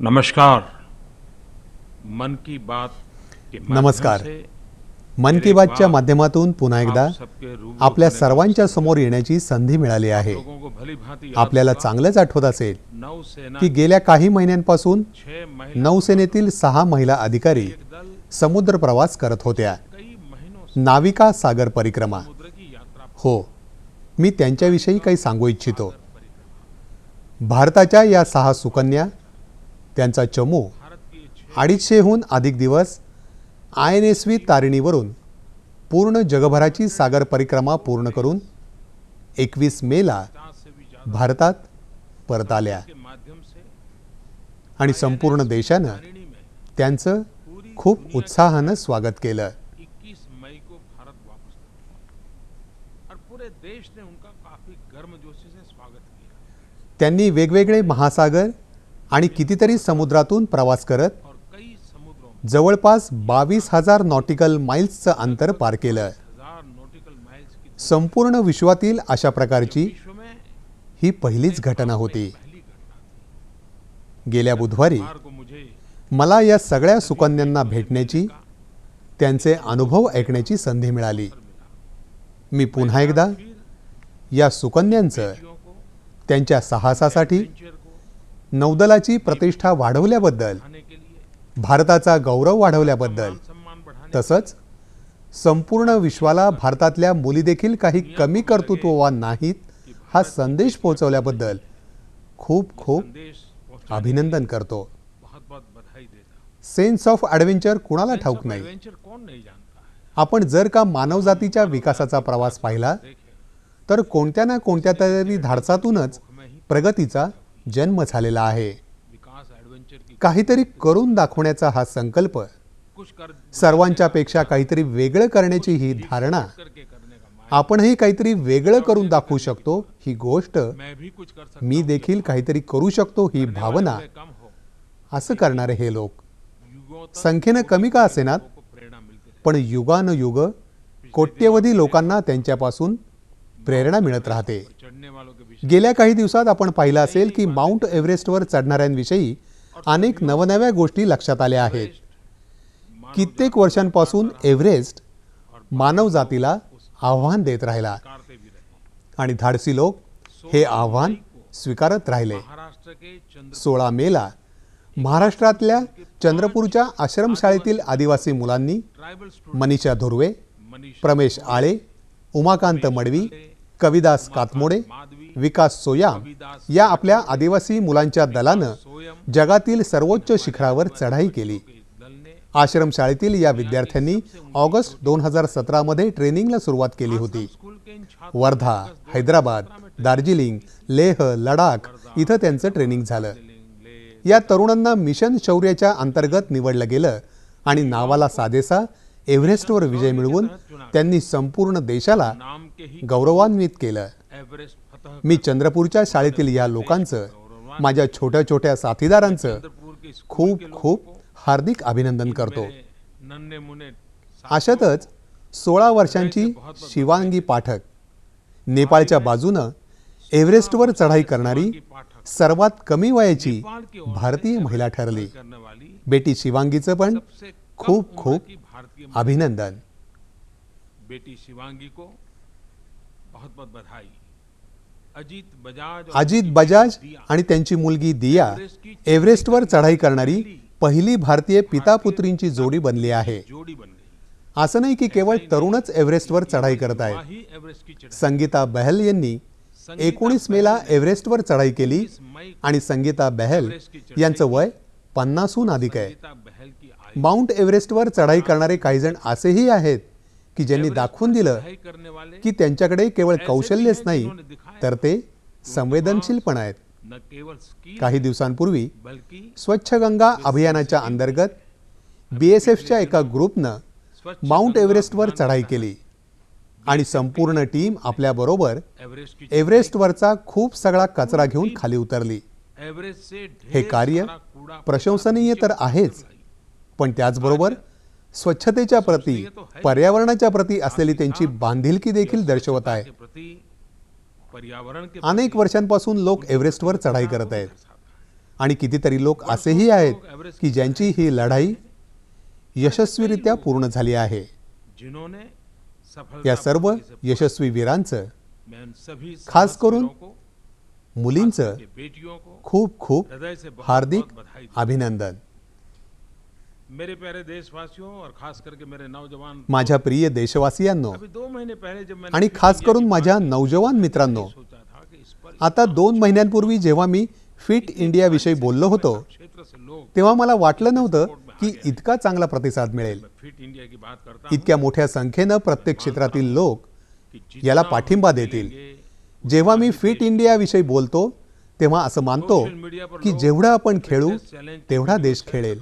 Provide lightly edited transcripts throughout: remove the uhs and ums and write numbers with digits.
नमस्कार। मन की बात के माध्यम नमस्कार. से मन की मेरे बातच्या बाप माध्यमातून पुन्हा एकदा आप सबके रूबरू आपल्या होने का सर्वांच्या अवसर समोर मिला। येण्याची संधी मिळाली आप आहे. लोगों को भली भांति याद आपल्याला होगा, चांगलंच आठवत असेल नौसेना की गेल्या काही महिन्यांपासून 6 महिला नौसेनेतील 6 महिला अधिकारी एक दल समुद्र प्रवास करत होत्या. कई महीनों से नाविका सागर परिक्रमा. समुद्र की यात्रा पर हो, मी त्यांच्याविषयी काही सांगू इच्छितो. परिक्रमा भारताच्या या 6 सुकन्या, त्यांचा चमू भारत की 6 250हून अधिक दिवस INSV तारिणीवरून पूर्ण जगभराची सागर परिक्रमा पूर्ण करून 21 मेला से भी ज्यादा भारतात परत आल्या के माध्यम से आणि संपूर्ण देशानं तारिणी में त्यांचं खूप उत्साहानं स्वागत केलं. 21 मई को भारत वापस लौटे और पूरे देश ने उनका काफी गर्मजोशी से स्वागत किया त्यांनी वेगवेगळे महासागर आणि कितीतरी समुद्रातून प्रवास करत और कई समुद्रों में जवळपास 22,000 नॉटिकल माइल्सचं अंतर पार केलं. 1000 नॉटिकल माइल्स की संपूर्ण विश्वातील अशा प्रकारची विश्व में ही पहिलीच घटना होती. पहली घटना गेल्या बुधवारी थी। बार को मुझे मला या सगळ्या सुकन्यांना भेटण्याची, त्यांचे अनुभव ऐकण्याची संधी मिळाली. मी पुन्हा एकदा या सुकन्यांचं, बेटियों को त्यांच्या साहसासाठी, वेंचर को नौदलाची प्रतिष्ठा वाढवल्याबद्दल, बढ़ाने के लिए भारताचा गौरव वाढवल्याबद्दल, सम्मान बढ़ाने तसंच संपूर्ण विश्वाला भारतातल्या मुली देखील काही कमी कर्तृत्ववान नाहीत हा संदेश पोहोचवल्याबद्दल खूप खूप संदेश पहुंचाने अभिनंदन करतो. बहुत बहुत बधाई देता। सेन्स ऑफ ॲडव्हेंचर कुणाला ठाऊक नाही. एडवेंचर कौन नहीं जानता है। आपण जर का मानवजातीच्या विकासाचा प्रवास पाहिला देखे तर कोणत्या ना कोणत्या तरी धाडसातूनच में ही प्रगतीचा जन्म झालेला आहे. विकास एडवेंचर की काहीतरी करून दाखवण्याचा हा संकल्प, कुछ कर सर्वांच्यापेक्षा काहीतरी वेगळं करण्याची ही धारणा, करके करने का माया। आपणही काहीतरी वेगळं करून दाखवू शकतो ही गोष्ट, मैं भी कुछ कर सकता मी देखील काहीतरी करू शकतो ही हूं। भावना, वाले कम हो असं करणारे हे लोक युगों तक संख्येनं कमी का असेनात, को प्रेरणा मिलती रहे। पण युगानुयुग कोट्यवधी लोकांना त्यांच्यापासून प्रेरणा मिळत राहते. चढ़ने वालों के विषय गेल्या काही दिवसात आपण पाहिलं असेल की माउंट एव्हरेस्टवर चढणाऱ्यांविषयी अनेक नवनव्या गोष्टी लक्षात आल्या आहेत. कित्येक वर्षांपासून एव्हरेस्ट मानवजातीला आव्हान देत राहिला करते भी रहे। आणि धाडसी लोक हे आव्हान स्वीकारत राहिले. महाराष्ट्र के चंद्र 16 मेला महाराष्ट्रातल्या चंद्रपूरच्या आश्रमशाळेतील आदिवासी मुलांनी ट्राइबल स्टूडेंट मनीषा धुर्वे, मनीष प्रमेश आळे, उमाकांत मडवी, कविदास कातमोडे, माधवी, विकास सोयाम या आपल्या आदिवासी मुलांच्या दलानं सोयम जगातील सर्वोच्च शिखरावर चढाई केली. के दल ने आश्रमशाळेतील या विद्यार्थ्यांनी ऑगस्ट 2017 मध्ये ट्रेनिंगला सुरुवात केली होती. स्कूल के इन छात्रों वर्धा, हैदराबाद, दार्जिलिंग, लेह, लडाख इथं त्यांचं ट्रेनिंग झालं. ले या तरुणांना मिशन शौर्याच्या अंतर्गत निवडलं गेलं आणि नावाला साजेसा एव्हरेस्टवर विजय मिळवून त्यांनी संपूर्ण देशाला नाम के ही गौरवान्वित केलं. एवरेस्ट फतह मी चंद्रपूरच्या शाळेतील या लोकांचं, माझ्या छोट्या छोट्या साथीदारांचं चंद्रपुर के स्कूल खूप के लोगों खूप को हार्दिक अभिनंदन करतो. मेरे नन्हे मुन्ने अशातच 16 वर्षांची शिवांगी पाठक, नेपाळच्या बाजूनं एव्हरेस्टवर चढाई करणारी की पाठक सर्वात कमी वयाची नेपाल की ओर भारतीय महिला ठरली. करने वाली बेटी शिवांगीचं पण सबसे कम खूप उम्र खूप की भारतीय अभिनंदन. बेटी शिवांगी को बहुत बहुत बधाई। अजीत बजाज और अजित उनकी बजाज बेटी दिया आणि त्यांची मुलगी दिया एव्हरेस्टवर चढाई करणारी पहिली भारतीय पिता-पुत्रींची जोडी बनली आहे. जोड़ी बन गई। असं नाही की केवळ तरुणच एव्हरेस्टवर चढाई करत आहेत. वही एवरेस्ट की चढ़ाई संगीता बहल यांनी 19 मेला एव्हरेस्टवर चढाई केली 20 मई को आणि संगीता बहल यांचं वय 50हून अधिक आहे. संगीता बहल की आयु माउंट एव्हरेस्टवर चढाई करणारे काही जण असेही आहेत की ज्यांनी दाखवून दिलं चढ़ाई करने वाले की त्यांच्याकडे केवळ कौशल्यच नाही तर ते संवेदनशील पण आहेत. न केवल स्की काही दिवसांपूर्वी बल्कि स्वच्छ गंगा अभियानाच्या अंतर्गत BSFच्या एका ग्रुपनं स्वच्छ माउंट गंगा एव्हरेस्टवर अभियान चढाई केली आणि संपूर्ण टीम आपल्याबरोबर एवरेस्ट की एव्हरेस्टवरचा खूप सगळा कचरा घेऊन खाली उतरली. एवरेस्ट से हे ढेर कार्य सारा कूड़ा प्रशंसनीय तर आहेच, पण त्याचबरोबर स्वच्छतेच्या प्रती, पर्यावरणाच्या प्रती असलेली त्यांची बांधिलकी देखील दर्शवत आहे. के प्रति पर्यावरण के अनेक वर्षांपासून लोक एव्हरेस्टवर चढाई करत आहेत. आणि कितीतरी लोक असेही आहेत की ज्यांची ही लढाई यशस्वीरित्या पूर्ण झाली आहे. जिन्होंने या सर्व सफलतापूर्वक इसे यशस्वी वीरांचं, मैं उन सभी खास करून साहसवीरों को, मुलींचं के बेटियों को खूप खूप हृदय से बहुत हार्दिक बहुत बधाई देता हूं. अभिनंदन. मेरे प्यारे देशवासियों और खास करके मेरे नौजवान, माझ्या प्रिय देशवासियांनो अभी 2 महीने पहले जब मैंने आणि फिट खास इंडिया करून की माझ्या बात की, नौजवान मित्रांनो, मैंने सोचा था कि इस पर आता 2 महिन्यांपूर्वी जेव्हा मी फिट इंडिया विषयी बोललो होतो क्षेत्र से लोग, तेव्हा मला वाटलं नव्हतं की इतका चांगला प्रतिसाद मिळेल. मैं फिट इंडिया की बात करता हूं इतक्या मोठ्या संख्येनं प्रत्येक क्षेत्रातील लोक कि याला जितना पाठिंबा हम देतील. खेलेंगे, जेव्हा मी फिट इंडिया विषयी बोलतो तेव्हा असं मानतो की जेवढं आपण खेळू तेवढा देश खेळेल.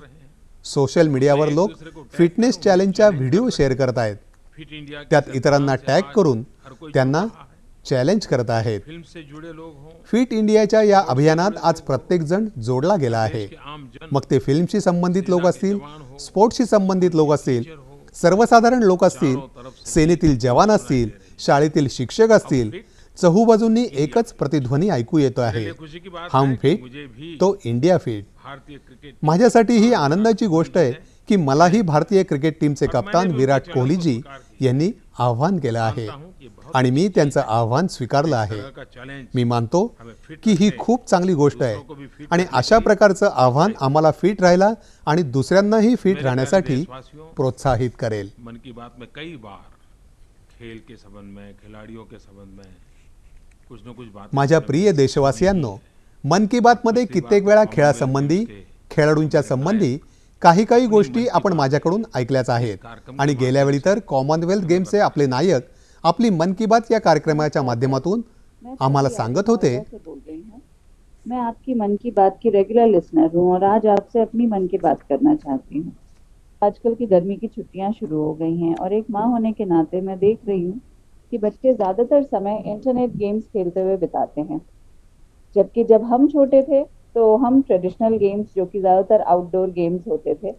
सोशल मीडियावर लोक फिटनेस चॅलेंजच्या व्हिडिओ शेअर करतायत. फिट इंडिया की त्यात इतरांना सरकार से टॅग आज करून हर कोई त्यांना जुड़ रहा है. चॅलेंज करत आहेत. फिल्म से जुड़े लोग हों, फिट इंडियाच्या या अभियानात आज प्रत्येक जण जोडला गेला आहे. देश के आम जन, मग ते फिल्मशी संबंधित लोक असतील, स्पोर्ट्सशी संबंधित लोक असतील, सर्वसाधारण लोक असतील, सेनेतील जवान असतील, शाळेतील शिक्षक असतील, चहूबाजूंनी एकच प्रतिध्वनी ऐकू येतो आहे, ये खुशी की बात हम है कि फिट मुझे भी तो इंडिया फिट. भारतीय क्रिकेट माझ्यासाठी ही आनंदाची गोष्ट आहे की मलाही भारतीय क्रिकेट टीमचे कप्तान विराट कोहलीजी यांनी आव्हान केलं आहे आणि मी त्यांचं आव्हान स्वीकारलं आहे. का चैलेंज मी मानतो की ही खूप चांगली गोष्ट आहे आणि अशा प्रकारचं आव्हान आम्हाला फिट राहायला आणि दुसऱ्यांनाही फिट राहण्यासाठी प्रोत्साहित करेल. मन की बात में कई बार खेल के संबंध में, खिलाड़ियों के संबंध में कुछ न कुछ बात माझ्या प्रिय देशवासियांनो, मन की बातमध्ये कित्येक वेळा खेळासंबंधी, खेळाडूंच्या संबंधी काही गोष्टी आपण माझ्याकडून ऐकल्याच आहेत आणि गेल्या वेळी तर कॉमनवेल्थ गेम्सचे आपले नायक आपली मन की बात या कार्यक्रमाच्या माध्यमातून आम्हाला सांगत होते. मैं आपकी मन की बात की रेगुलर लिसनर हूँ और आज आपसे अपनी मन की बात करना चाहती हूँ. आजकल की गर्मी की छुट्टियाँ शुरू हो गई हैं और एक माँ होने के नाते मैं देख रही हूँ कि बच्चे ज़्यादातर समय इंटरनेट गेम्स खेलते हुए बिताते हैं, जबकि जब हम छोटे थे तो हम ट्रेडिशनल गेम्स जो कि ज़्यादातर आउटडोर गेम्स होते थे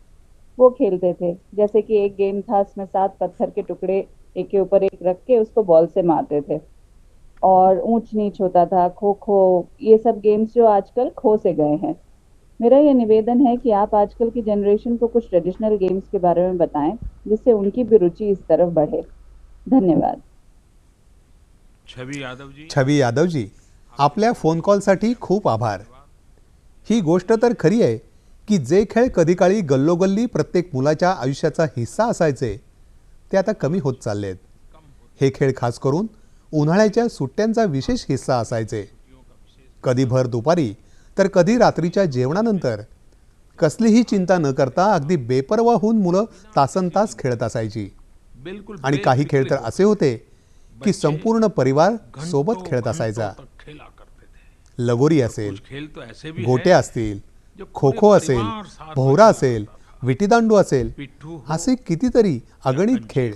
वो खेलते थे. जैसे कि एक गेम था, इसमें 7 पत्थर के टुकड़े एक के ऊपर एक रख के उसको बॉल से मारते थे और ऊंच नीच होता था, खो खो, ये सब गेम्स जो आजकल खो से गए हैं. मेरा ये निवेदन है कि आप आजकल की जनरेशन को कुछ ट्रेडिशनल गेम्स के बारे में बताएं जिससे उनकी भी रुचि इस तरफ बढ़े. धन्यवाद. छवि यादव जी, आपल्या फोन कॉलसाठी खूप आभार. ही गोष्ट तर खरी आहे की जे खेळ कधी काळी गल्लोगल्ली प्रत्येक मुलाच्या आयुष्याचा हिस्सा असायचे ते आता कमी होत चाललेत. हे खेळ खास करून उन्हाळ्याच्या सुट्ट्यांचा विशेष हिस्सा असायचे. कधी भर दुपारी तर कधी रात्रीच्या जेवणानंतर कसलीही चिंता न करता अगदी बेपर्वा होऊन मुलं तासनतास खेळत असायची. बिल्कुल आणि काही खेळ तर असे होते की संपूर्ण परिवार सोबत खेळत असायचा. खेला करते थे. लगोरी असेल, कुछ खेल तो ऐसे भी गोट्या हैं असतील, जो खो पूरे खो असेल, परिवार साथ भोवरा में असेल, खेलता था. विटीदांडू असेल, पिट्ठू हो, असे कितीतरी अगणित खेळ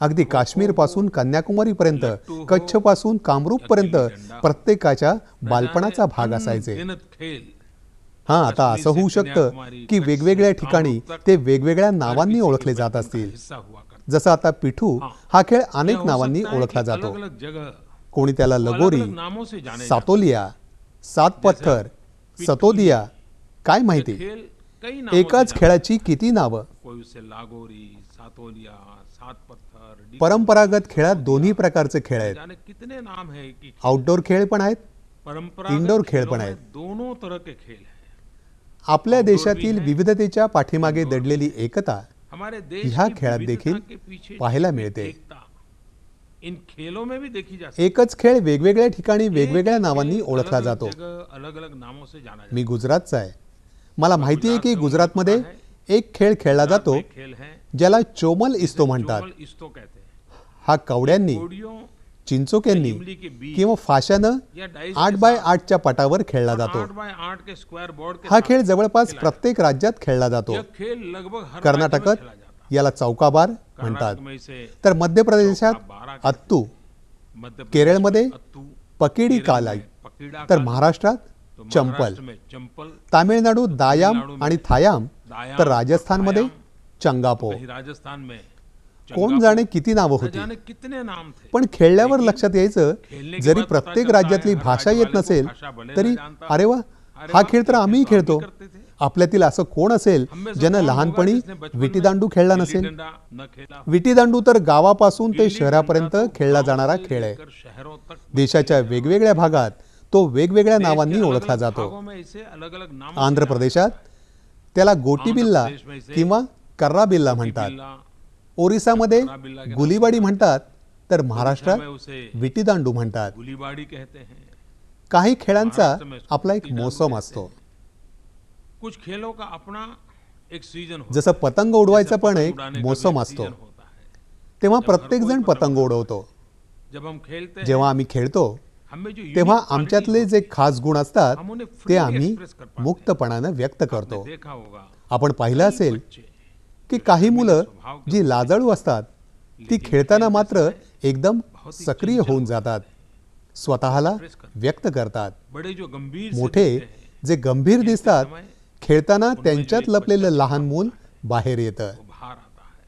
अगदी काश्मीर पासून कन्याकुमारी पर्यंत, कच्छ पासून कामरूप पर्यंत प्रत्येकाच्या बालपणाचा भाग असायचे. अनगिनत खेल हा, आता असं होऊ शकतं की वेगवेगळ्या ठिकाणी ते वेगवेगळ्या नावांनी ओळखले जात असतील. हिस्सा हुआ करता. जसं आता पिठू हा खेळ यह अनेक हो नावांनी सकता है ओळखला कि जातो. अलग-अलग जगह कोणी त्याला लगोरी, अलग-अलग नामों से जाने सातोलिया, सात पत्थर, सतोदिया, काय माहिती. खेल कई नामों एकाच से खेळाची किती नावं. कोई उसे लागोरी, सातोलिया, सात पत्थर, परंपरागत खेळात दोन्ही प्रकारचे खेळ आहेत. जाने कितने नाम है कि आउटडोर खेळ पण आहेत, परंपरागत इंडोर खेळ खेलों पण में आहेत. दोनों तरह के खेल हैं. आपल्या देशातील विविधतेच्या पाठीमागे दडलेली एकता हमारे देश ह्या की खेळात विविधता देखील के पीछे पाहायला छिपी मिळते. एकता इन खेलों में भी देखी जा सकती एकच खेळ वेगवेगळ्या ठिकाणी है. वेगवेगळ्या एक नावांनी खेल ओळखला अलग-अलग जातो. जगह अलग-अलग नामों से जाना जाता मी गुजरातचा आहे. मला माहिती आहे की गुजरातमध्ये एक खेळ खेळला है. जातो एक खेल है ज्याला चोमल इस्तो म्हणतात. चोमल इस्तो कहते हैं. हा कवड्यांनी, कोडियों चिंचोक्यांनी इमली के बीज किंवा फाशानं या डाइस 8x8च्या पटावर खेळला जातो. 8x8 के स्क्वायर बोर्ड के हा साथ खेळ जवळपास प्रत्येक राज्यात खेळला जातो. यह खेल लगभग हर राज्य में कर्नाटकात खेला जाता याला चौकाबार है. म्हणतात. कर्नाटक में इसे तर मध्य प्रदेशात अत्तू, मध्य प्रदेश केरळमध्ये में अत्तू, पकिडी केरल कालाई, में पकीड़ा तर कालाई, महाराष्ट्रात तो चंपल, महाराष्ट्र में चंपल, तामिळनाडू दायाम आणि थायाम, दायाम, तर राजस्थानमध्ये थायाम, चंगापो. कहीं राजस्थान में कोण चंगापो, जाणे किती नावं न होती. जाने कितने नाम थे. पण खेळल्यावर लेकिन लक्षात यायचं खेलने के जरी बाद पता प्रत्येक चलता है राज्यातली हर भाषा राज्य येत वाले को नसेल भाषा भले न तरी जानता अरे वा, अरे हा वाह, खेळ तर ये आम्हीही तो हम भी खेळतो. करते थे. आपल्यातील असं कोण असेल हम में से ज्यानं कौन होगा लहानपणी जिसने बचपन में विटीदांडू खेळला गिल्ली नसेल. डंडा न खेला हो? विटीदांडू तर गावापासून ते गिल्ली शहरापर्यंत डंडा तो खेळला गांव जाणारा से खेळ आहे. लेकर शहरों तक में देशाच्या खेला जाता वेगवेगळ्या भागात तो वेगवेगळ्या है. देश के नावांनी ओळखला अलग-अलग जातो. भागों में इसे अलग-अलग नामों से आंध्र जाना प्रदेशात जाता है. त्याला गोटी बिल्ला आंध्र प्रदेश में इसे किंवा कर्रा बिल्ला म्हणतात. बिल्ला, ओरिसामध्ये कर्रा बिल्ला के नाम गुलीबाडी से म्हणतात, तर ओडिशा महाराष्ट्रात में उसे विटीदांडू म्हणतात. गुलीबाड़ी कहते हैं. काही खेळांचा महाराष्ट्र में इसको आपला एक विटीदांडू मोसम कहते असतो. हैं. कुछ खेलों का अपना एक सीजन होता जसं पतंग उडवायचा जैसे पण पतंग एक उड़ाने का भी मोसम एक असतो. सीजन होता है. तेव्हा जब हर प्रत्येक कोई जण पतंग पतंग उडवतो. जब हम खेलते हैं, जेव्हा आम्ही खेळतो हमें जो तेव्हा unique quality आमच्यातले होती जे है, खास गुण असतात हम उन्हें ते freely आम्ही express कर पाते हैं. मुक्तपणानं व्यक्त आपने करतो. देखा होगा आपण पाहिलं कई असेल बच्चे की काही मुलं स्वभाव के जी लाजाळू असतात ती खेळताना मात्र एकदम बहुत ही सक्रिय चंचल होऊन जातात, स्वतःला व्यक्त करतात. बड़े जो गंभीर से मोठे दिखते हैं, जे गंभीर खेलते दिसतात समय खेळताना त्यांच्यात लपलेलं लहान मूल बाहेर येतं. वो बाहर आता है.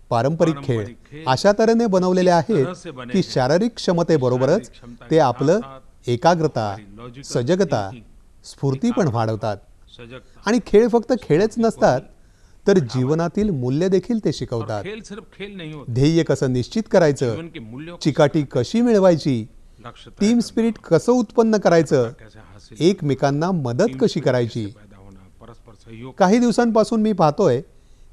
पारंपरिक पारंपरिक खेळ खेळ अशा तऱ्हेने बनवलेले तरह से आहेत बने की हैं. शारीरिक क्षमतेबरोबरच शारीरिक क्षमता ते के आपलं साथ-साथ एकाग्रता, हमारी logical सजगता, thinking, स्फूर्ती पण वाढवतात. सजगता. आणि खेळ फक्त खेळच नसतात तर जीवनातील मूल्य देखील ते और शिकवतात. खेल सिर्फ खेल नहीं होता. ध्येय कसं निश्चित करायचं, जीवन के मूल्यों को चिकाटी कशी मिळवायची, लक्ष्य तय टीम करना, स्पिरिट कसं उत्पन्न करायचं, कैसे हासिल एकमेकांना मदत टीम कशी स्पिरिट करायची. कैसे पैदा होना, परस्पर सहयोग. काही दिवसांपासून मी पाहतोय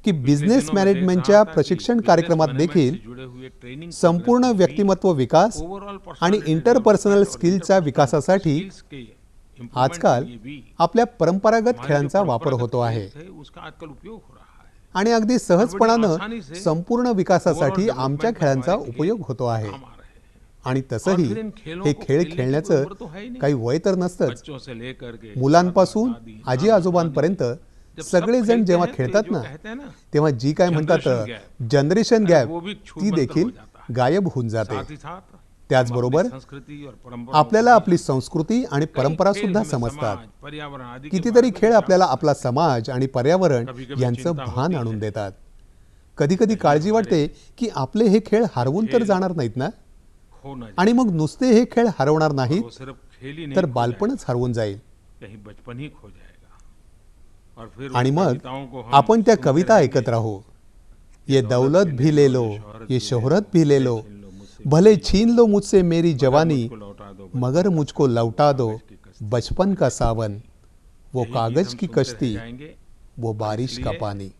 की बिझनेस दिनों में देख मॅनेजमेंटच्या रहा था कि प्रशिक्षण business कार्यक्रमात management देखील से जुड़े हुए training संपूर्ण programs में व्यक्तिमत्व विकास overall आणि personality इंटरपर्सनल development और स्किलच्या interpersonal विकासासाठी skills के improvement आजकाल के लिए भी आपल्या परंपरागत हमारे जो खेळांचा वापर परंपरागत होतो आहे. खेल थे, उसका आजकल उपयोग हो रहा है. आणि अगदी आसानी सहजपणानं से संपूर्ण विकासासाठी overall आमच्या development खेळांचा हमारे खेल उपयोग होतो आहे. काम आ रहे हैं. आणि और तसंही फिर इन खेलों हे को खेळ खेलने की कोई खेळण्याचं उम्र तो है ही नहीं. काही वय तर नसतंच. बच्चों से लेकर के मुलांपासून दादा, आजी दादी, आजोबांपर्यंत जब सब सगळेजण खेलते जेव्हा हैं, तो खेळतात ये जो ना कहते हैं ना, तेव्हा जी काय म्हणतात Generation gap. जनरेशन अरे गॅप वो भी छूट ती बंद देखील हो जाता है. गायब होऊन जाते. साथ ही साथ त्याचबरोबर हम अपनी संस्कृती और परंपराओं आपल्याला को आपली संस्कृती आणि कई परंपरा खेल सुद्धा हमें समजतात. समाज, पर्यावरण आदि के कितीतरी बारे में खेळ भी आपल्याला जागरूक आपला समाज आणि पर्यावरण कभी-कभी यांचं चिंता भान होती आणून है. देतात. कधी कधी काळजी वाटते की आपले हे खेळ हरवून तर खेळ जाणार नाहीत ना, हो ना जाए. आणि मग नुसते हे खेळ हरवणार नाहीत वो सिर्फ खेल ही नहीं तर खो बालपणच हरवून जाईल. जाएगा, कहीं बचपन ही खो जाएगा. और फिर आणि उन मग कविताओं को हम आपण त्या सुनते कविता रहेंगे. ऐकत राहू. ये दौलत भी ले लो, ये शोहरत भी ले लो, भले छीन लो मुझसे मेरी जवानी, मुझको लौटा दो मगर मुझको लौटा दो की कश्ती. बचपन का सावन, वो यही गीत कागज हम की सुनते रह कश्ती, जाएंगे. वो बारिश का इसलिए पानी.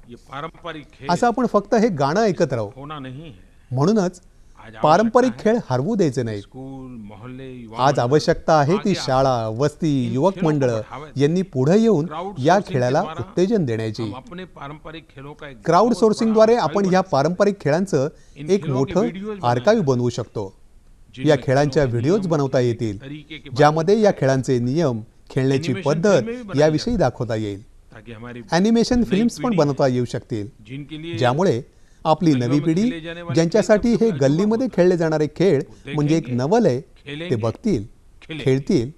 ये पारंपरिक खेल असं आपण फक्त हे गाणं ऐकत राहू. होना नहीं है. म्हणूनच आज पारंपरिक आवश्यकता खेळ हरवू द्यायचे नाहीत. स्कूल मोहल्ले युवा आज मंडळ आवश्यकता आहे ती आगे शाळा, वस्ती, इन युवक खेलों को मंडळ बढ़ावा- यांनी पुढे येऊन क्राउड या सोर्सिंग के खेळाला द्वारा उत्तेजन देण्याची. हम अपने पारंपरिक खेलों का एक क्राऊड बहुत सोर्सिंगद्वारे बड़ा आपण आर्काइव या बना पारंपरिक खेळांचं इन एक खेलों के मोठं व्हिडिओज बनाए आर्काइव्ह जाते बनवू शकतो. जिनमें या खेलों खेळांच्या के व्हिडिओज नियम, बनवता उनके येतील तरीके के बारे ज्यामध्ये या खेळांचे नियम, खेळण्याची Animation पद्धत फिल्में भी बनाई याविषयी जाती दाखवता येईल. ताकि हमारी ॲनिमेशन नई फिल्म्स पण पिढी बनवता येऊ शकतील जिनके लिए ज्यामुळे आपली गलियों नवी में पिढी खेले जाने वाले ज्यांच्यासाठी खेल हे सबका गल्लीमध्ये अनुभव खेळले जाणारे खेळ होता है. म्हणजे एक देखेंगे, नवल आहे, खेलेंगे, ते बघतील, खेलेंगे. खेळतील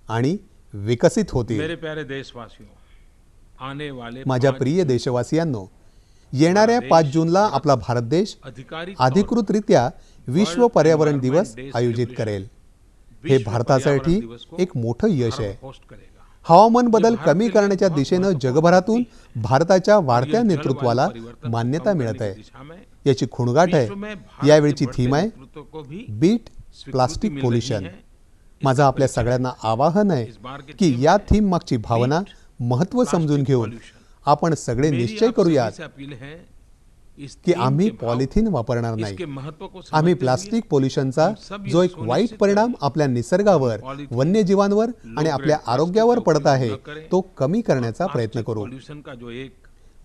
आणि विकसित होतील. मेरे प्यारे देशवासियों, आने वाले माझ्या 5 प्रिय देशवासियांनो, येणाऱ्या 5 जूनला आपला भारत देश अधिकारी अधिकृतरित्या विश्व पर्यावरण दिवस आयोजित करेल. हे भारतासाठी एक मोठं यश आहे. होस्ट करेगा. हवामान बदल कमी करण्याच्या दिशेनं जगभरातून भारताच्या वाढत्या और ये नेतृत्वाला जलवायु परिवर्तन को मान्यता कम मिळत करने आहे. की दिशा में याची खुणगाट विश्व में आहे. भारत यावेळची के बढ़ते थीम आहे नेतृत्व को भी बीट स्वीकृति प्लास्टिक मिल पोल्युशन. रही है. माझं आपल्या सगळ्यांना आवाहन आहे इस बार के की थीम या है थीम मागची भावना, महत्त्व प्लास्टिक समजून घेऊन pollution. आपण सगळे मेरी निश्चय आप सभी करूयात से अपील है, इस की थीम आम्ही के भाव, पॉलिथिन वापरणार नाही. इसके महत्व को समझते आम्ही हुए प्लास्टिक पोल्युशनचा हम सब जो ये एक वाईट सुनिश्चित परिणाम करें आपल्या निसर्गावर, पॉलिथिन, वन्यजीवांवर लो आणि ग्रेड आपल्या प्लास्टिक आरोग्यावर का पडत उपयोग आहे न करें. तो कमी करण्याचा प्रयत्न प्लास्टिक करू. पोल्यूशन का जो एक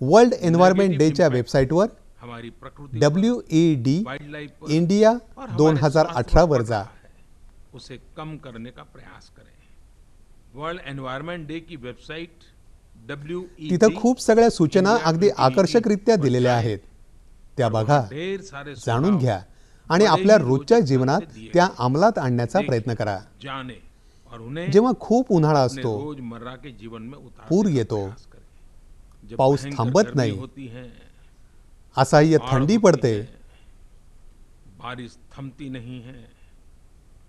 वर्ल्ड एन्व्हायरमेंट नेगेटिव डेच्या इम्पॅक्ट वेबसाईटवर हमारी प्रकृति WED वाइल्ड लाइफ पर इंडिया और हमारे 2018 वर स्वास्थ्य जा. पर पड़ रहा है, उसे कम करने का प्रयास करें. वर्ल्ड एनवायरनमेंट डे की वेबसाइट WED तिथं खूप सगळ्या सूचना इंडिया अगदी 2018 आकर्षकरित्या वर दिलेल्या जाएं. आहेत. त्या और बघा, वहाँ ढेर सारे जाणून सुझाव घ्या आणि बड़े आपल्या ही रोजच्या रोचक जीवनात ढंग से दिए त्या गए. अंमलात आणण्याचा देखिए, प्रयत्न करा. जाने और उन्हें जेव्हा खूप उन्हाळा अपने असतो, रोजमर्रा के जीवन में उतारने पूर का येतो, प्रयास करें. जब पाऊस भयंकर थांबत गर्मी नाही, होती है, असह्य बाढ़ थंडी होती पडते, है, बारिश थमती नहीं है,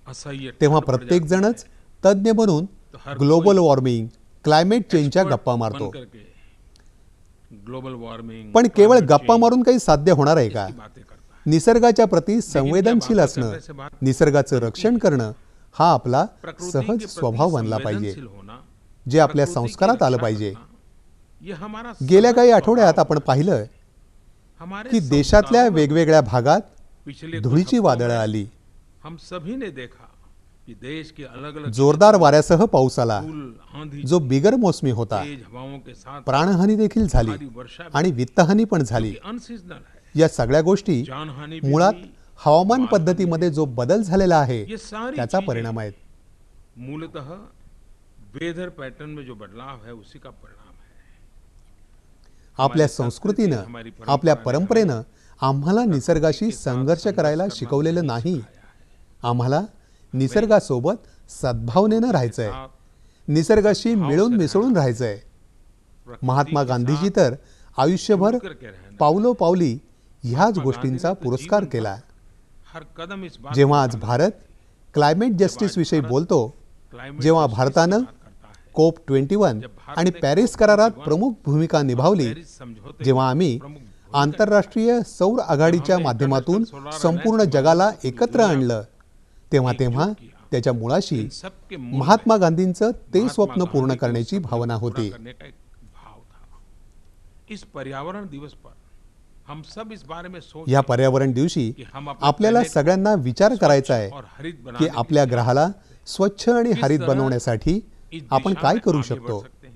असह्य तेव्हा ठंड पड़ प्रत्येक जाती है. जणच तज्ज्ञ बनून तो हर ग्लोबल कोई वॉर्मिंग, क्लायमेट चेंजच्या expert गप्पा मारतो. बन करके ग्लोबल वॉर्मिंग पण केवळ climate गप्पा change मारून काही साध्य होणार आहे का? इसकी बातें करता है. निसर्गाच्या प्रती संवेदनशील बातें असणं, करने से बात निसर्गाचं रक्षण करणं हा आपला प्रकृति सहज के प्रति स्वभाव बनला पाहिजे, संवेदनशील होना, जे आपल्या प्रकृति की संस्कारात आलं रक्षा पाहिजे. करना, ये हमारा गेल्या सहज काही स्वभाव आठवड्यात आपण है. पाहिलं हमारे की देशातल्या संस्कारों में वेगवेगळ्या भागात पिछले कुछ धुळीची हफ्तों वादळं में आली. हम सभी ने देखा कि देश के अलग अलग जोरदार वाऱ्यासह पाऊस आला, धूल आंधी जो बिगर मोसमी होता. तेज हवाओं के साथ प्राणहानी देखील झाली भारी वर्षा भी आणि वित्तहानी पण झाली. अनसीजनल है. या सगळ्या गोष्टी जानहानी भी मुळात हुई, हवामान मानहानी पद्धतीमध्ये जो बदल झालेला आहे ये सारी त्याचा चीजें परिणाम आहेत. मूलतः वेदर पैटर्न में जो बदलाव है उसी का परिणाम है. आपल्या हमारी संस्कृतीनं, संस्कृती, हमारी परंपरा आपल्या ने परंपरेनं आम्हाला निसर्गाशी के साथ संघर्ष करायला करना शिकवलेलं नहीं नाही. सिखाया है. आम्हाला निसर्गासोबत सद्भावनेनं राहायचंय, साथ निसर्गाशी सद्भाव मिळून से मिसळून रहना. राहायचंय. प्रकृति महात्मा के गांधीजी साथ तर आयुष्यभर जुड़ करके रहना. पावलोपावली ह्याच महात्मा गोष्टींचा गांधी ने तो पुरस्कार जीवन केला. भर हर कदम इस बात जेव्हा को आज उजागर भारत क्लायमेट जस्टिस विषयी भारत बोलतो, climate जेव्हा justice की भारतानं बात करता है. COP21 जब भारत आणि ने पॅरिस COP21 करारात प्रमुख भूमिका निभावली, पॅरिस समझौते जेव्हा में आम्ही प्रमुख भूमिका आंतरराष्ट्रीय सौर आघाडीच्या हमने माध्यमातून इंटरनेशनल सोलार संपूर्ण अलायन्स जगाला बनवून पूरी एकत्र दुनिया आणलं, तेव्हा एकजूट तेव्हा किया. त्याच्या मुळाशी इन सब के मूल महात्मा में गांधींचं ते महात्मा स्वप्न पूर्ण गांधी के करण्याची सपने को भावना पूरा होती. करने का एक भाव था. इस पर्यावरण दिवस पर हम सब इस बारे में सोच या पर्यावरण दिवशी की हम अपने आपल्याला planet को सगळ्यांना विचार करायचा आहे और हरित की बनाने की आपल्या क्या ग्रहाला स्वच्छ आणि किस हरित तरह बनवण्यासाठी इस आपण दिशा काय में करू आगे शकतो, बढ़ सकते हैं.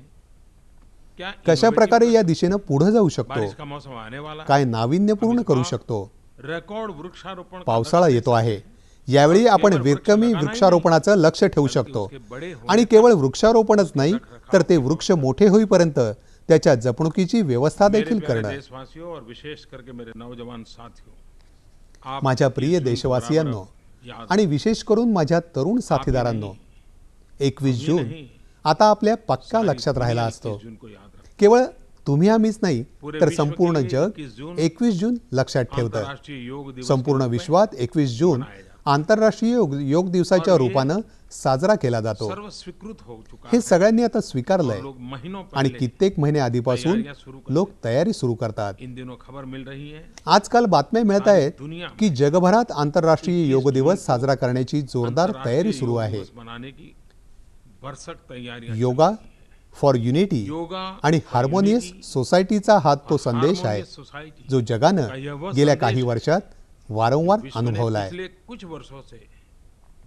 क्या कशा innovative प्रकारे कर या सकते दिशेनं पुढे जाऊ हैं? शकतो, बारिश का मौसम आने वाला है. काय नाविन्यपूर्ण हम इस करू बार शकतो. रेकॉर्ड वृक्षारोपण का पावसाळा लक्ष्य येतो ले आहे. सकते हैं. यावेळी आपण केवळ वृक्ष विक्रमी लगाना ही वृक्षारोपणाचं लक्ष ठेवू बल्कि शकतो. उसके बड़े होने आणि तक केवळ वृक्षारोपणच नाही तर ते वृक्ष मोठे होईपर्यंत त्याच्या जपणुकीची व्यवस्था मेरे देखील प्यारे करणं. देशवासियों और विशेष करके मेरे नौजवान साथियों, आप माझ्या 21 प्रिय जून को देशवासियांनो बराबर याद आणि विशेष करून माझ्या तरुण साथीदारांनो, 21 ही जून नहीं, आता आपल्या पक्का सारी लक्षात राहिला दुनिया असतो. 21 जून को याद रखते. केवळ तुम्ही आम्हीच नाही पुरे तर विश्व के संपूर्ण लिए जग 21 जून 21 जून लक्षात ठेवतं. अंतर्राष्ट्रीय योग दिवस संपूर्ण के रूप में विश्वात 21 जून मनाया जाता. आंतरराष्ट्रीय योग दिवसाच्या और ये रूपानं साजरा केला जातो. सर्व स्वीकृत हो चुका हे है. सगळ्यांनी आता और स्वीकारलंय लोग महीनों आणि पहले कित्येक महिने आधीपासून तैयारियां शुरू कर लोक तयारी सुरू करतात. इन दिनों खबर मिल रही है आजकाल बातम्या मिळत आहेत दुनिया में की जगभरात आंतरराष्ट्रीय 21 योग जून दिवस को साजरा करण्याची जोरदार अंतर्राष्ट्रीय तयारी सुरू योग आहे. दिवस मनाने की भरसक तैयारियां योगा फॉर युनिटी योगा आणि for हार्मोनियस unity सोसायटीचा हा तो और संदेश आहे harmonious society जो जगानं का यह वह गेल्या संदेश काही है वर्षात वारंवार विश्व ने अनुभवलाय. पिछले कुछ वर्षों से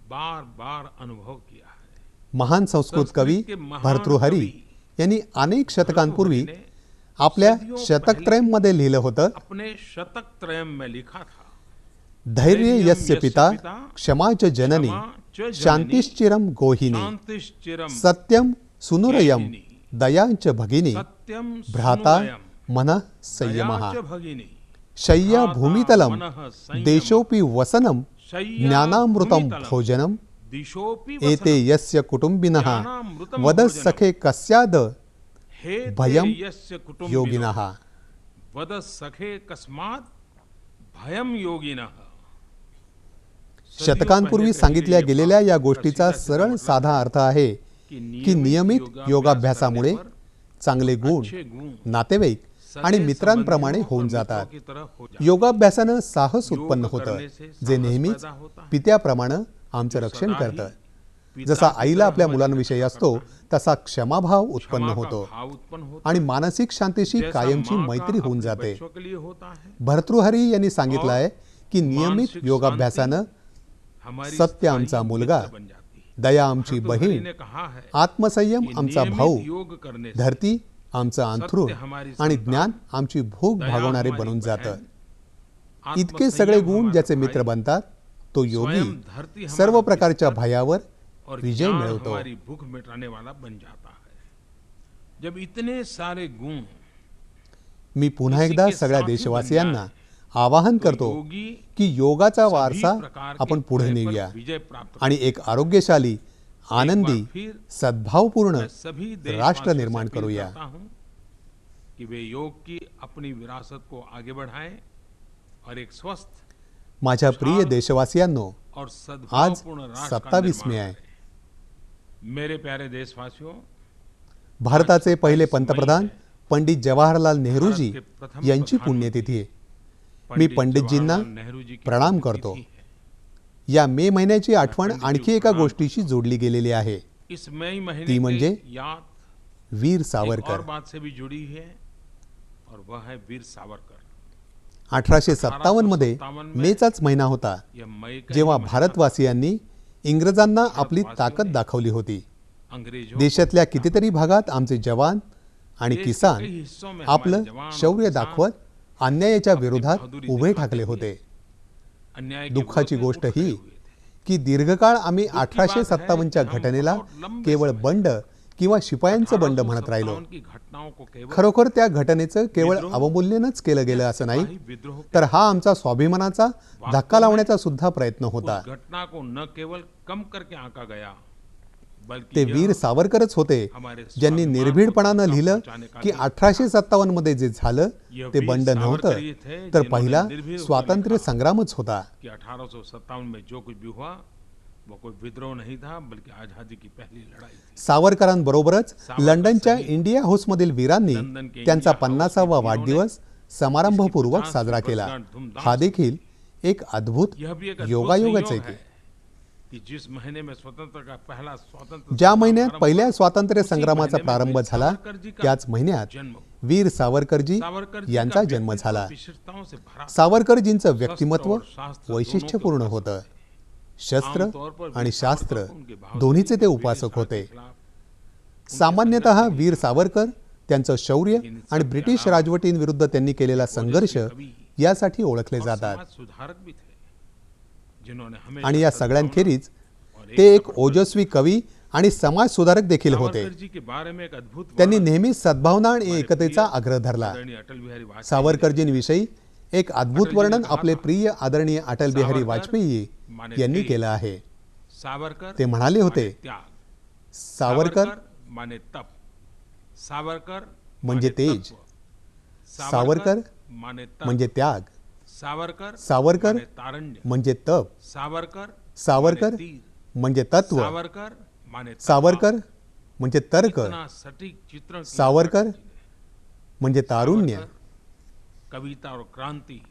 बार बार अनुभव किया है. महान संस्कृत कवी संस्कृत के महान भर्तृहरी कवी यांनी अनेक शतकांपूर्वी भर्तृहरि ने आपल्या सदियों शतकत्रयमध्ये लिहिलं होतं, अपने शतक त्रयम में लिखा था, धैर्य यस्य पिता क्षमा च जननी क्षमा च जननी, शांतिश्चिरम गोहिनी शांतिश्चिरम सत्यम सुनुरयम केशिनी, दयांच भगिनी सत्यम भ्राता सुनुरयम, मनः संयमः दया च भगिनी, शय्या भ्राता भूमितलम मनः संयमः, देशोपि वसनम शय्या ज्ञानामृतम भूमितलम, भोजनम दिशोपि एते वसनम, यस्य कुटुंबिनः ज्ञानामृतम वद भोजनम, सखे कस्याद हे ते भयम यस्य कुटुंबिनो, योगिनः. वद सखे कस्मात् भयम योगिनः. शतकांपूर्वी सांगितल्या गेलेल्या या गोष्टीचा सरळ साधा अर्थ आहे की नियमित योगाभ्यासामुळे चांगले गुण अच्छे गुण नातेवाईक आणि मित्रांप्रमाणे होऊन जातात. योगाभ्यासानं साहस उत्पन्न होतं जे नेहमीच पित्याप्रमाणे आमचं रक्षण करतं. जसा आईला आपल्या मुलांविषयी असतो तसा क्षमाभाव उत्पन्न होतो आणि मानसिक शांतीशी कायमची मैत्री होऊन जाते. भर्तृहरी यांनी सांगितलं आहे की नियमित योगाभ्यासानं सत्य आमचा मुलगा, दया आमची बहीण, आत्मसंयम आमचा भाऊ, धरती आमचं अंथरूण आणि ज्ञान आमची भूक भागवणारे बनून जातं. इतके सगळे गुण ज्याचे मित्र बनतात तो योगी सर्व प्रकारच्या भयावर विजय मिळवतो. हमारी भूख मिटाने वाला बन जाता है. जब इतने सारे गुण मी पुन्हा एकदा सगळ्या देशवासियांना आवाहन करतो की योगाचा वारसा आपण पुढे नेऊया आणि एक आरोग्यशाली, आनंदी, सद्भावपूर्ण राष्ट्र निर्माण करूया. कि वे योग की अपनी विरासत को आगे बढ़ाएं और एक स्वस्थ माझ्या प्रिय देशवासियांनो, और आज सद्भावपूर्ण राष्ट्र का 27 मे निर्माण आहे. करें. मेरे प्यारे देशवासियों, भारताचे पहिले पंतप्रधान पंडित जवाहरलाल नेहरूजी भारत के प्रथम यांची प्रधानमंत्री पुण्यतिथी आहे. मी पंडितजींना जवाहरलाल नेहरू जी की प्रणाम पुण्यतिथि करतो. है. या मे महिन्याची आठवण पंडितजी आणखी एका प्रणाम गोष्टीशी जोडली गेलेली आहे. इस मई महीने ती म्हणजे की याद वीर एक और सावरकर. बात से भी जुड़ी है और वह है वीर सावरकर. 1857 मध्ये 1857 में मेचाच महिना होता यह मई का जेव्हा ही महीना था. भारतवासियांनी इंग्रजांना आपली भारतवासियों ताकद ने दाखवली होती. अंग्रेजों देशातल्या कितीतरी भागात आमचे जवान आणि देश के किसान कई हिस्सों में आपलं हमारे जवान और शौर्य किसान दाखवत अन्यायाच्या अपनी विरोधात बहादुरी उभे दिखाते ठाकले हुए होते. अन्याय के दुःखाची विरोध में गोष्ट उठ खड़े ही हुए थे. की दीर्घकाळ आम्ही दुःख की बात है 1857च्या कि हम घटनेला बहुत लंबे केवळ समय बंड किंवा शिपायांचं बंड म्हणत राहिलो. 1857 की घटनाओं को केवळ खरोखर त्या घटनेचं केवळ विद्रोह अवमूल्यनच केलं गेलं असं नाही, सिपाही विद्रोह तर हा आमचा स्वाभिमानाचा धक्का लावण्याचा सुद्धा प्रयत्न होता. उस घटना को न केवल कम करके आंका गया बल्कि ते यह वीर सावरकरच होते हमारे ज्यांनी स्वाभिमान को निर्भीडपणानं धक्का लिहिलं पहुंचाने का की भी 1857 मध्ये जे झालं यह ते वीर बंड सावरकर नव्हतं, ही थे तर जिन्होंने पहिला निर्भीड होकर स्वातंत्र्य लिखा संग्रामच होता. कि 1857 में जो कुछ भी हुआ वो कोई विद्रोह नहीं था बल्कि आजादी की पहली लड़ाई थी. सावरकरांबरोबरच सावरकर लंडनच्या सहित इंडिया हाऊसमधील वीरांनी लंडन के त्यांचा इंडिया 50वा हाऊस के वाढदिवस समारंभपूर्वक इसकी साजरा 50वीं केला. वर्षगांठ धूमधाम हा से देखील एक अद्भुत यह भी एक अद्भुत योगायोगच आहे संयोग की है कि जिस महीने में स्वतंत्र का पहला स्वतंत्र ज्या संग्राम महिन्यात आरंभ पहिल्या हुआ, स्वातंत्र्य उसी संग्रामाचा महीने में प्रारंभ वीर झाला, सावरकर जी का त्याच महिन्यात जन्म हुआ. वीर सावरकरजी सावरकर जी यांचा का जन्म व्यक्तित्व झाला. विशेषताओं से भरा सावरकरजींचं शस्त्र व्यक्तिमत्व और शास्त्र वैशिष्ट्यपूर्ण दोनों के होतं. उपासक शस्त्र आमतौर पर वीर आणि शास्त्र सावरकर को उनके बहादुरी दोन्हीचे ते के उपासक ब्रिटिश होते. राज के खिलाफ उनके सामान्यतः संघर्ष के वीर सावरकर त्यांचं शौर्य इन सब आणि के ब्रिटिश अलावा राजवटींविरुद्ध त्यांनी केलेला संघर्ष ओजस्वी कवी यासाठी ओळखले और जातात. समाज सुधारक भी थे जिन्होंने हमेशा आणि या सद्भावना सगळ्यांखेरीज और ते एक एकता पर ओजस्वी कवी आणि समाज सुधारक देखील होते. सावरकर जी के बारे में एक अद्भुत त्यांनी वर्णन नेहमी सद्भावना आणि हमारे एकतेचा प्रिय आग्रह धरला. आदरणीय अटल बिहारी वाजपेयी जी ने सावरकरजींविषयी एक अद्भुत अटलजीने वर्णन कहा आपले था, प्रिय आदरणीय अटल बिहारी सावरकर वाजपेयी माने यांनी तेज, केलं आहे. सावरकर ते म्हणाले होते, माने त्याग, सावरकर माने तप, सावरकर म्हणजे माने तेज, तत्व, सावरकर माने तर्क, म्हणजे त्याग, सावरकर सावरकर माने तारुण्य, म्हणजे तप, सावरकर सावरकर माने तीर, म्हणजे तत्व, सावरकर माने तलवार. सावरकर म्हणजे तर्क, इतना सटीक चित्रण किया सावरकर अटल जी ने. म्हणजे तारुण्य, सावरकर, कविता और क्रांती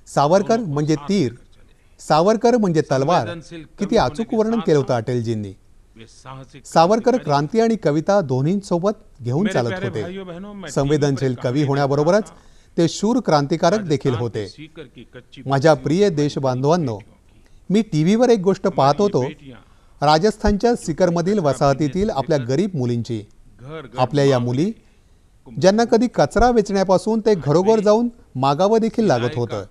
सावरकर दोनों को म्हणजे साथ तीर, लेकर चले. सावरकर म्हणजे तलवार. संवेदनशील कवी किती होने अचूक के वर्णन साथ केलं होतं साथ अटलजींनी. वे साहसिक सावरकर क्रांतिकारी क्रांती आणि कविता दोन्हींसोबत घेऊन मेरे चालत प्यारे होते. भाइयों बहनों, मैं संवेदनशील टीवी पर कवी एक होण्याबरोबरच कहाणी ते शूर क्रांतिकारक देखील राजस्थान होते. के सीकर की कच्ची माझ्या बस्तियों प्रिय की देशबांधवांनो, बेटियों की. मी टीव्हीवर एक गोष्ट पाहत हमारी होतो, बेटियां राजस्थानच्या सिकरमधील वसाहतीतील आपल्या गरीब मुलींची. घर घर आपल्या या मुली ज्यांना कधी कचरा वेचण्यापासून ते घरोघर जाऊन मागावं देखील लागत होतं,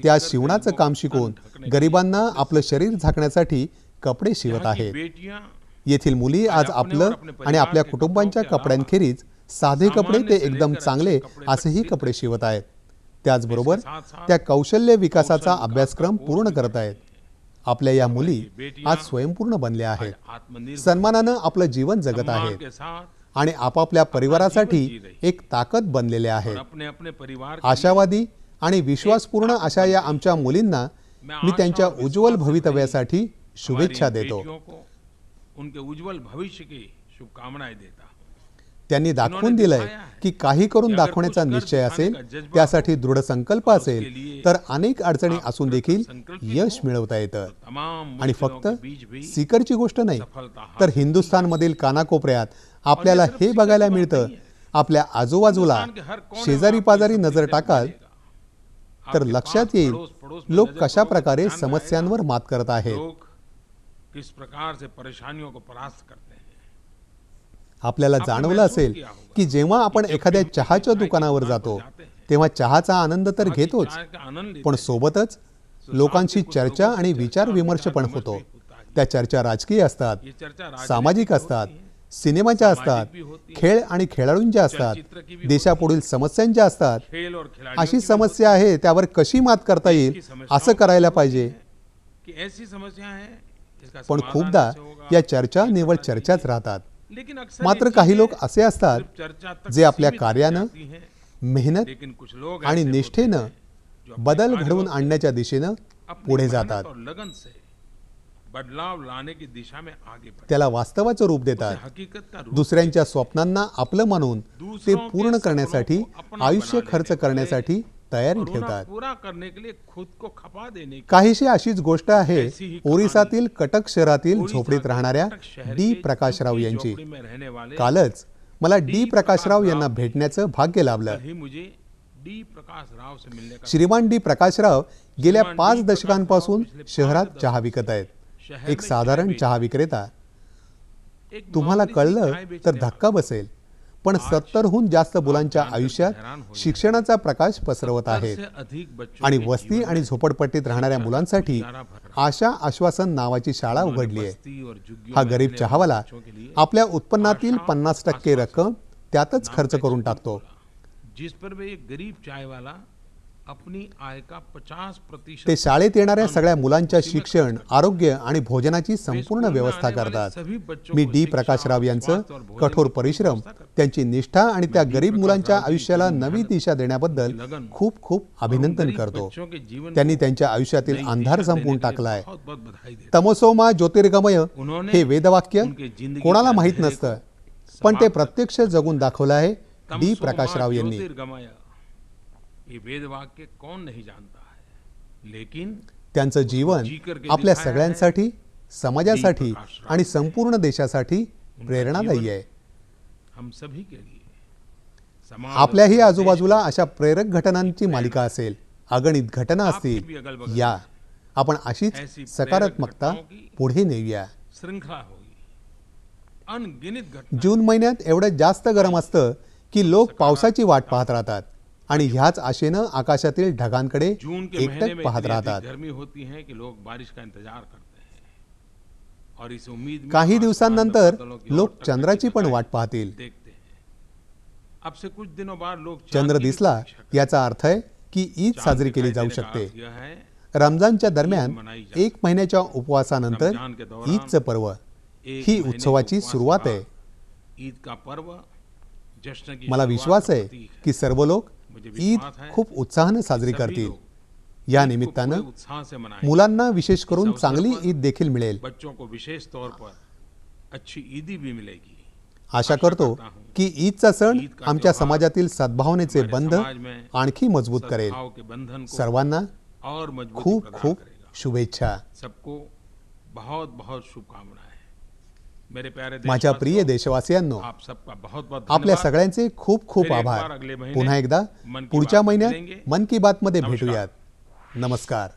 त्या शिवणाचं काम शिकून गरिबांना आपलं शरीर झाकण्यासाठी कपडे शिवत यहाँ की आहेत. बेटियां येथील मुली आज आपलं आणि आपल्या कुटुंबांच्या कपड्यांखेरीज साधे कपडे ते एकदम चांगले असेही कपडे शिवत आहेत. त्याचबरोबर त्या कौशल्य विकासाचा अभ्यासक्रम पूर्ण करत आहेत. आपल्या या मुली आज स्वयंपूर्ण बनल्या आहेत, आत्मनिर्भर सन्मानानं आपलं जीवन जगत सम्मान आहेत के साथ आणि आपापल्या परिवारासाठी एक ताकद बनलेल्या और आहेत. अपने अपने परिवार के आशावादी आणि विश्वासपूर्ण अशा या आमच्या मुलींना मी त्यांच्या उज्ज्वल भवितव्यासाठी शुभेच्छा हमारी देतो. बेटियों को उनके उज्जवल भविष्य की शुभकामनाएं देता हूं. त्यांनी दाखवून दिलंय की काही करून दाखवण्याचा निश्चय असेल, त्यासाठी दृढ संकल्प असेल, तर अनेक अडचणी असून देखील यश मिळवता येतं. तमाम आणि मुश्किलों फक्त के बीच भी सीकरची गोष्ट नाही, सफलता तर हिंदुस्थानमधील कानाकोपऱ्यात आपल्याला हे बघायला मिळतं. आपल्या आजूबाजूला शेजारी पाजारी नजर टाकाल तर लक्षात येईल लोक कशा प्रकारे समस्यांवर मात करत आहेत. लोग किस प्रकार से परेशानियों को परास्त करते हैं. आपल्याला जाणवलं असेल की जेव्हा आपण एखाद्या चहाच्या दुकानावर जातो तेव्हा चहाचा आनंद तर घेतोच, चाय का आनंद लेते पण हैं. सोबतच लोकांशी चर्चा आणि विचार विमर्श पण होतो. त्या चर्चा राजकीय असतात, ये चर्चा राजनीतिक सामाजिक भी असतात, होती है, सिनेमाच्या असतात, भी होती है, खेळ आणि खेळाडूंच्या असतात, चलचित्र की भी देशापुढील समस्यांच्या असतात. खेल और खिलाड़ियों अशी की भी समस्या आहे, त्यावर कशी मात करता येईल असं करायला पाहिजे. कि ऐसी समस्या है इसका पण समाधान खूपदा कैसे होगा? या चर्चा निवळ चर्चाच राहतात. लेकिन अक्सर मात्र ये काही चीजें लोक असे असतात सिर्फ चर्चा तक जे आपल्या सीमित रह कार्यानं, जाती हैं. मेहनत लेकिन कुछ लोग आणि ऐसे होते निष्ठेनं हैं जो अपने बदल कार्यों घडवून से आणण्याच्या दिशेनं अपनी पुढे मेहनत जातात. और लगन से बदलाव लाने की दिशा में आगे बढ़े, त्याला वास्तवाचं रूप उसे देतात. हकीकत का रूप दुसऱ्यांच्या स्वप्नांना आपलं मानून ते दूसरों के पूर्ण करण्यासाठी सपनों को अपना आयुष्य बना खर्च लेने करण्यासाठी तयारी और उन्हें ठेवतात. पूरा करने के लिए खुद को खपा देने की काहीशी अशीच गोष्ट आहे ऐसी ही कहाणी ओरिसातील कटक शहरातील ओडिशा झोपडीत के राहणाऱ्या कटक शहर डी के प्रकाशराव झुग्गी यांची. झोपड़ी में रहने वाले कालच मला डी प्रकाशराव यांना प्रकाशराव भेटण्याचं भाग्य लाभलं. कल ही मुझे डी प्रकाश राव से मिलने का श्रीमान डी प्रकाशराव गेल्या श्रीमान 5 डी. दशकांपासून प्रकाशराव पिछले शहरात 5 चहा विकत आहेत. शहर एक में साधारण चाय चहा विक्रेता. एक तुम्हाला मामूली सी कळलं चाय बेचने तर वाला. धक्का बसेल, पण 70हून जास्त मुलांच्या जानकर आयुष्यात हैरान होइए. शिक्षणाचा प्रकाश पसरवत 70 आहेत. से अधिक बच्चों आणि के वस्ती जीवन आणि में झोपडपट्टीत राहणाऱ्या शिक्षा का मुलांसाठी उजाला भर रहा है. आशा आश्वासन नावाची शाळा उन्होंने उघडली आहे. बस्ती और झुग्गियों हा में गरीब रहने चहावाला वाले बच्चों के लिए आपल्या उत्पन्नातील आशा 50% रक्कम त्यातच नाम खर्च का करून स्कूल टाकतो. खोला, जिस पर वे एक गरीब चाय वाला अपनी आय का 50% ते शाळेत येणाऱ्या सगळ्या मुलांच्या शिक्षण, आरोग्य आणि भोजनाची संपूर्ण व्यवस्था करतात. मी डी प्रकाशराव यांचं कठोर परिश्रम, त्यांची निष्ठा आणि त्या गरीब मुलांच्या आयुष्याला नवी दिशा देण्याबद्दल खूप खूप अभिनंदन करतो. त्यांनी त्यांच्या आयुष्यातील अंधार संपवून टाकलाय. तमसोमा ज्योतिर्गमय हे वेदवाक्य कोणाला माहीत नसतं, पण ते प्रत्यक्ष जगून दाखवलं आहे डी प्रकाशराव यांनी. ये वेद वाक्य कौन नहीं जानता है, लेकिन त्यांचं जीवन आपल्या सगळ्यांसाठी, समाजासाठी आणि संपूर्ण देशासाठी प्रेरणादायी आहे. हम सभी के लिए समाज आपल्याही आजूबाजूला अशा प्रेरक घटनांची मालिका असेल, अगणित घटना असतील. या आपण अशीच सकारात्मकता पुढे नेऊया. श्रृंखला होगी, अनगिनत घटना. जून महिन्यात एवढं जास्त गरम असतं की लोक पावसाची वाट पाहत राहतात आणि ह्याच आशेनं आकाशातील ढगांकडे जून के महीने एकटक में पाहत इतनी राहतात. अधिक गर्मी होती है कि लोग बारिश का इंतजार करते हैं और इस उम्मीद में काही आसमान दिवसांनंतर में बादलों की ओर लोक टकटकी चंद्राची पण दिखाई वाट पाहतील. देखते हैं. अब से कुछ दिनों बाद लोग चांद चंद्र की भी दिसला प्रतीक्षा करेंगे. याचा अर्थ आहे की ईद चांद साजरी केली दिखाई जाऊ देने का शकते. अर्थ यह है, रमजानच्या दरम्यान मनाई जाते. 1 महिन्याच्या उपवासानंतर रमजान के दौरान ईदचं पर्व एक ही महीने उत्सवाची के उपवास सुरुवात के आहे. बाद ईद का पर्व जश्न की मला शुरुआत विश्वास का आहे प्रतीक है. की सर्व लोक मुझे ईद विश्वास है खूप उत्साहाने साजरी सभी करतील. लोग या ईद को निमित्तानं पूरे उत्साह से मनाएंगे. मुलांना विशेष करून इस अवसर चांगली पर ईद देखील मिळेल. बच्चों को विशेष तौर पर अच्छी ईदी भी मिलेगी. आशा करतो की ईदचा सण ईद का आमच्या त्योहार समाजातील सद्भावनेचे हमारे बंध समाज में आणखी मजबूत करेल. सद्भाव के बंधन को सर्वांना और मजबूती खूप प्रदान खूप करेगा. शुभेच्छा. सबको बहुत बहुत शुभकामनाएं. मेरे प्यारे माझ्या देशवासियों, प्रिय देशवासियांनो, आप सबका बहुत बहुत आपल्या धन्यवाद. सगळ्यांचे खूप खूप फिर एक आभार. बार अगले महीने पुन्हा एकदा मन की पुढच्या बात महिन्यात मिलेंगे. मन की बात मध्ये नमस्कार. भेटूयात. नमस्कार.